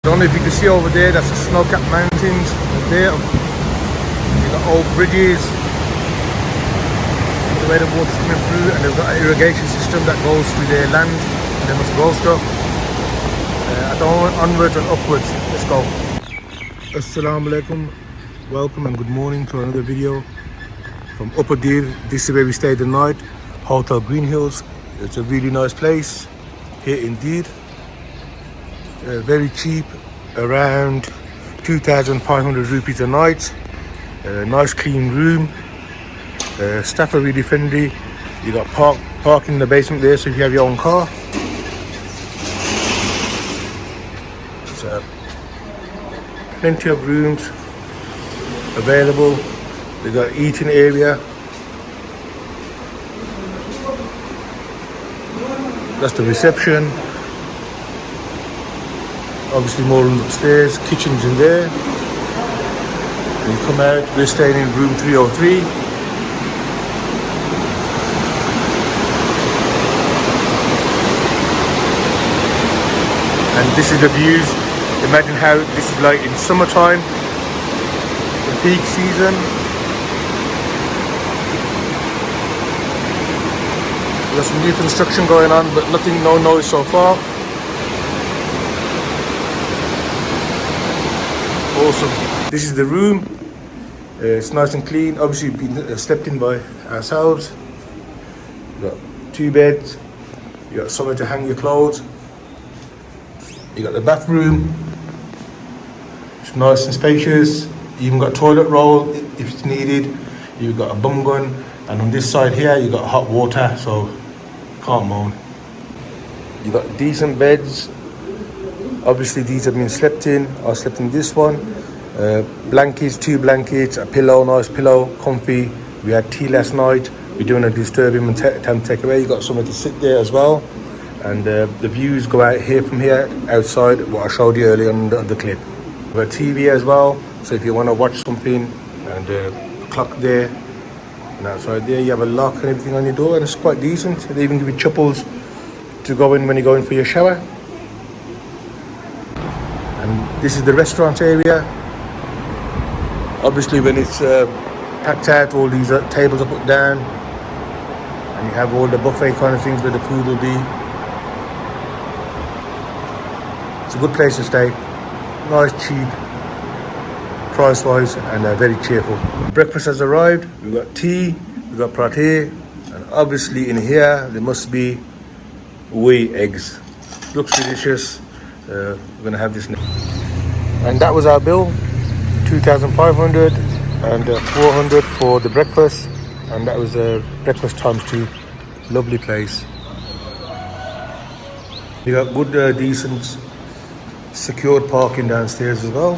I don't know if you can see over there, that's the snow-capped mountains there. You've got old bridges, the way the water's coming through, and they've got an irrigation system that goes through their land, and they must grow stuff. I don't want onwards and upwards. Let's go. Assalamu alaikum. Welcome and good morning to another video from Upper Deer. This is where we stayed the night, Hotel Green Hills. It's a really nice place here in Deer. Very cheap, around 2,500 rupees a night. Nice clean room. Staff are really friendly. You got parking in the basement there, so if you have your own car. So plenty of rooms available. They got eating area. That's the reception. Obviously more rooms upstairs, kitchen's in there. And you come out, we're staying in room 303. And this is the views. Imagine how this is like in summertime, the peak season. There's some new construction going on, but no noise so far. Awesome. This is the room. It's nice and clean. Obviously been slept in by ourselves. You got 2 beds. You got somewhere to hang your clothes. You got the bathroom. It's nice and spacious. You even got toilet roll if it's needed. You've got a bum gun, and on this side here you got hot water, so can't moan. You got decent beds. Obviously these have been slept in. I slept in this one. Blankets, 2 blankets, a pillow, nice pillow, comfy. We had tea last night. We don't want to disturb him and time to take away. You got somewhere to sit there as well. And the views go out here from here, outside, what I showed you earlier on the clip. We have a TV as well, so if you want to watch something, and clock there, and outside there you have a lock and everything on your door, and it's quite decent. They even give you chupples to go in when you go in for your shower. And this is the restaurant area. Obviously when it's packed out, all these tables are put down, and you have all the buffet kind of things where the food will be. It's a good place to stay. Nice, cheap, price-wise, and very cheerful. Breakfast has arrived. We've got tea, we've got parathe, and obviously in here there must be whey eggs. Looks delicious. We're gonna have this now. And that was our bill, 2,500 and 400 for the breakfast, and that was breakfast times 2. Lovely place. We got good, decent, secured parking downstairs as well.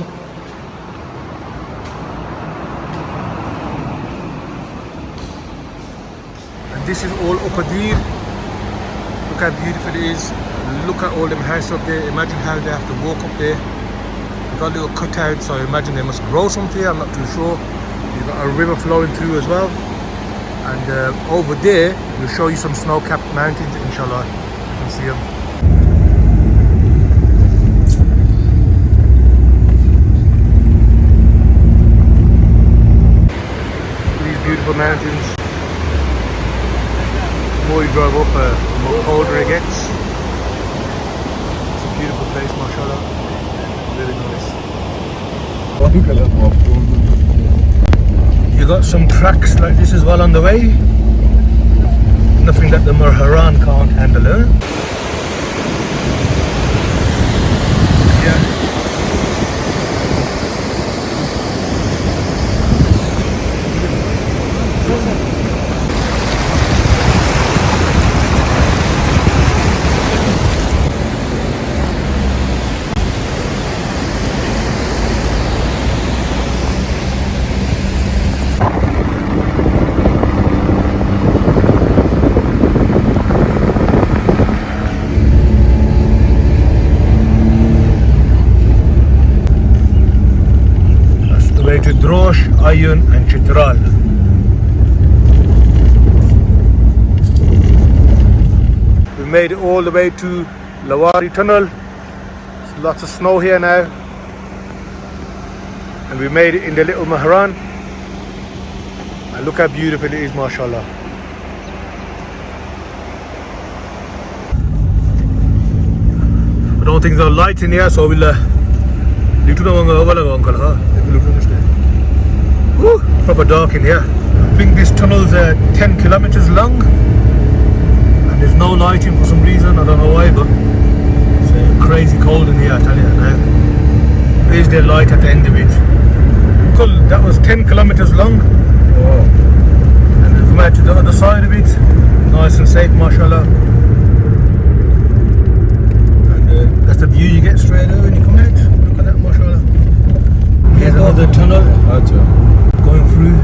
And this is all Upper Deer. Look how beautiful it is. Look at all them houses up there. Imagine how they have to walk up there. You've got a little cutout, so I imagine they must grow something. I'm not too sure. You've got a river flowing through as well. And over there, we'll show you some snow-capped mountains, inshallah. You can see them. These beautiful mountains. The more you drive up, the more colder it gets. Beautiful place, mashallah. Very nice. You got some tracks like this as well on the way. Nothing that the Marharan can't handle, eh? Yeah. To Drosh, and Chitral. We made it all the way to Lowiri tunnel. It's Lots of snow here now. And we made it in the little Mahran. And look how beautiful it is, mashallah. I don't think there's lights in here, so we'll Woo, proper dark in here. I think this tunnel's 10 kilometers long. And there's no lighting for some reason, I don't know why, but it's crazy cold in here, I tell you now. There's the light at the end of it. Cool, that was 10 kilometers long. Wow. And then come out to the other side of it. Nice and safe, mashallah. And that's the view you get straight away when you come out. Look at that, mashallah. Here's another tunnel going through.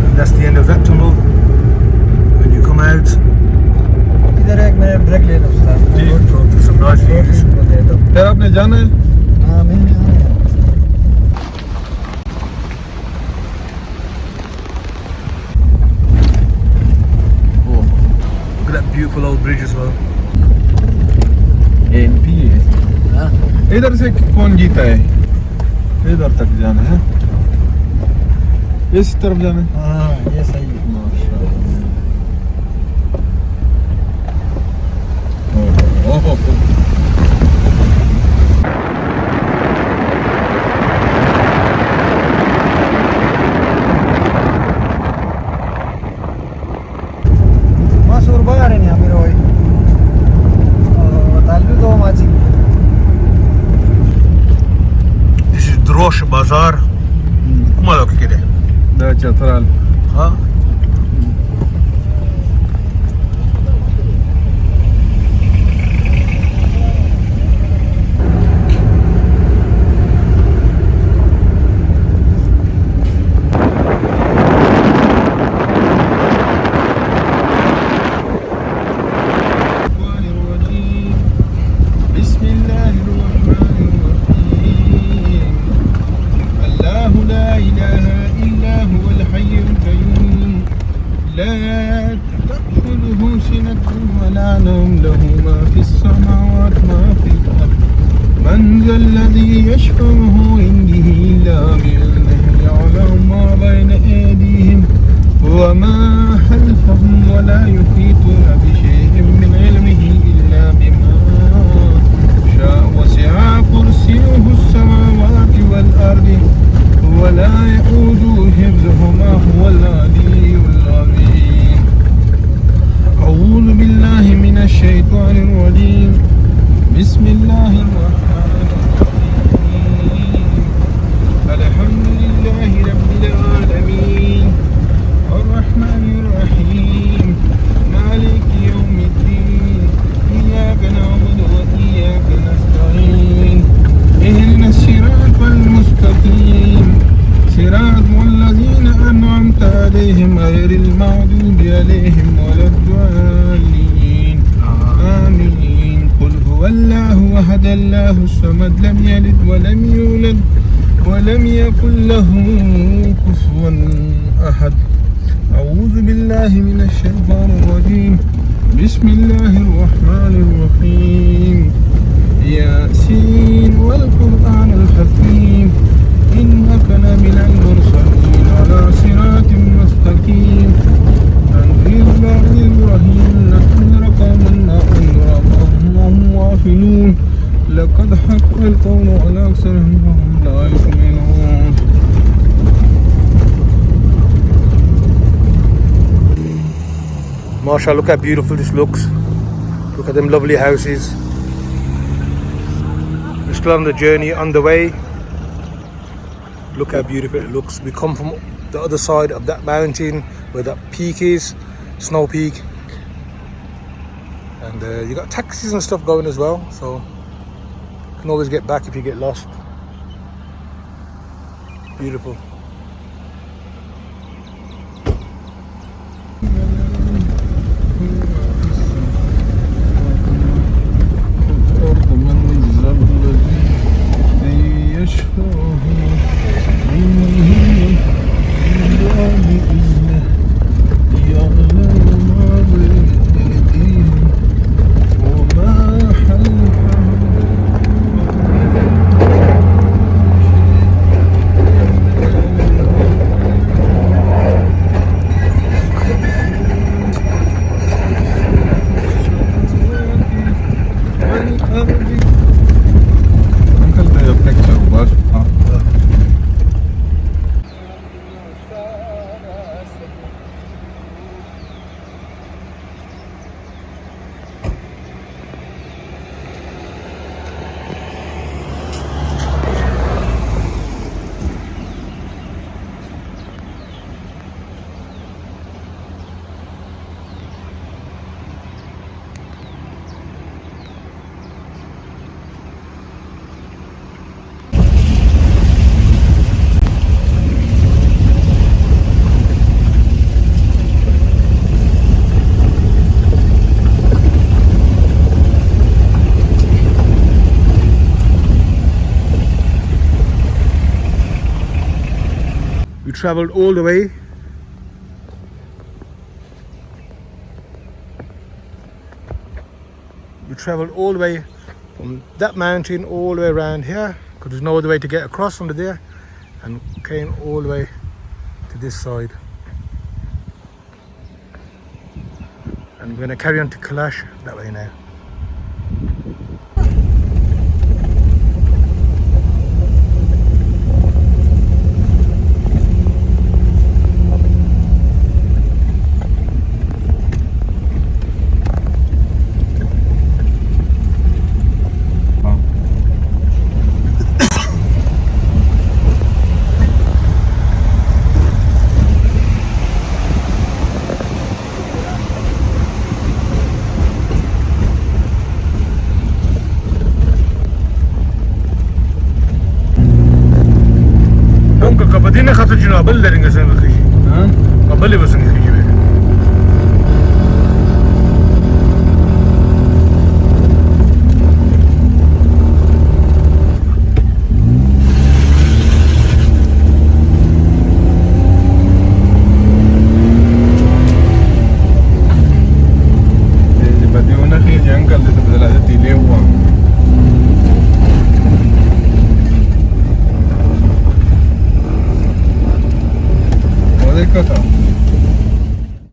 And that's the end of that tunnel. When you come out, some nice views. आपने जाना है? Look at that beautiful old bridge as well. NP है। इधर से कौन जीता है? इधर तक जाना है? इस तरफ जाना है? हाँ, ये सही है। Masuk bayar ini Amir Roy. Talu do maji. This is Drosh bazzar. Kuma lo kide. Da Chitral. Ha? الذي يشفعه عنده إلا بإذنه يعلم ما بين أيديهم وما خلفهم ولا يحيطون بشيء من علمه إلا بما شاء وسع كرسيه السماوات والأرض ولا يؤوده حفظهما هو العلي العظيم. أعوذ بالله من الشيطان الرجيم. بسم الله الرحمن الرحيم. الحمد لله رب العالمين الرحمن الرحيم مالك يوم الدين إياك نعبد وإياك نستعين اهدنا الصراط المستقيم صراط الذين أنعمت عليهم غير المغضوب عليهم ولا الضالين آمين. قل هو الله أحد الله الصمد لم يلد ولم يولد ولم يكن له كفوا أحد. أعوذ بالله من الشيطان الرجيم. بسم الله الرحمن الرحيم. ياسين والقرآن الحكيم إنك لمن المرسلين على صراط مستقيم تنزيل العزيز الرحيم لتنذر قوما ما أنذر آباؤهم وهم غافلون لقد حق القول على أكثرهم وهم لا يؤمنون. Mashallah, look how beautiful this looks. Look at them lovely houses. We're still on the journey, on the way. Look how beautiful it looks. We come from the other side of that mountain where that peak is, Snow Peak. And you got taxis and stuff going as well, so you can always get back if you get lost. Beautiful. travelled all the way. We travelled all the way from that mountain all the way around here, because there's no other way to get across under there, and came all the way to this side. And we're going to carry on to Kailash that way now. Kapatine katıcını abellerin sen bakışı. Ha? Abeli basın gibi. Batió una giganca de la de Tilegua. ¿O de cosa?